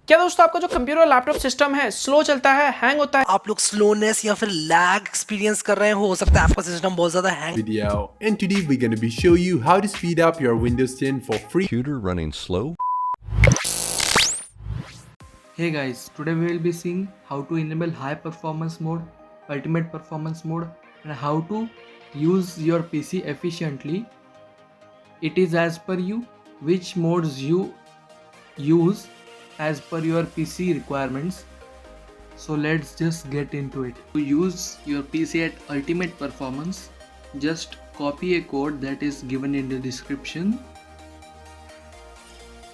क्या दोस्तों आपका जो कंप्यूटर लैपटॉप सिस्टम है स्लो चलता है, हैंग होता है? आप लोग स्लोनेस या फिर लैग एक्सपीरियंस कर रहे हो सकता है आपका सिस्टम बहुत ज्यादा hang video, and today we're going to be show you how to speed up your Windows 10 for free. Computer running slow. Hey guys, today we will be seeing how to enable high performance mode, ultimate performance mode, and how to use your PC efficiently. It is as per you which modes you use as per your PC requirements. So let's just get into it. To use your PC at ultimate performance, just copy a code that is given in the description.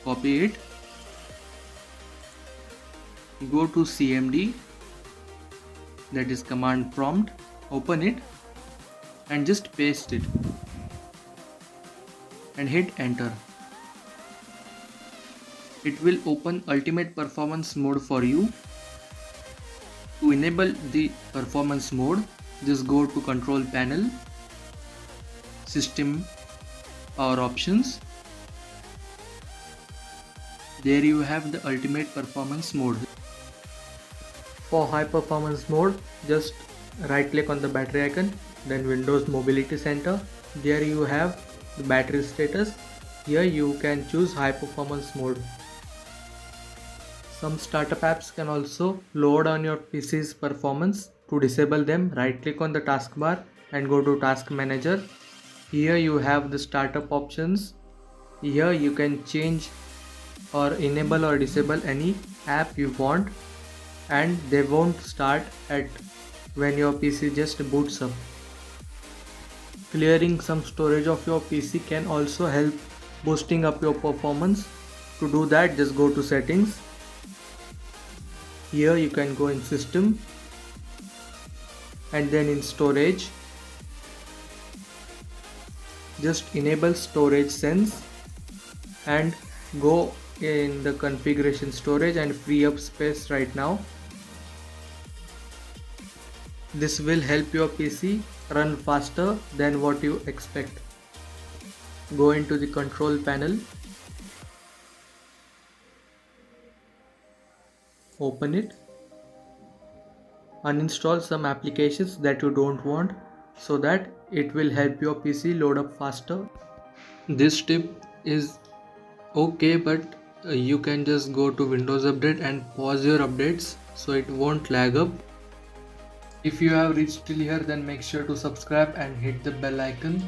Copy it. Go to CMD, that is command prompt, open it and just paste it and hit enter. It will open ultimate performance mode for you. To enable the performance mode, just go to control panel, system, power options. There you have the ultimate performance mode. For high performance mode, just right click on the battery icon, then Windows Mobility Center. There you have the battery status. Here you can choose high performance mode. Some startup apps can also load on your PC's performance. To disable them, right click on the taskbar and go to Task Manager. Here you have the startup options. Here you can change or enable or disable any app you want, and they won't start at when your PC just boots up. Clearing some storage of your PC can also help boosting up your performance. To do that, just go to settings. Here you can go in system and then in storage. Just enable storage sense and go in the configuration storage and free up space right now. This will help your PC run faster than what you expect. Go into the control panel, open it, uninstall some applications that you don't want so that it will help your PC load up faster. This tip is okay, but you can just go to Windows Update and pause your updates so it won't lag up. If you have reached till here, then make sure to subscribe and hit the bell icon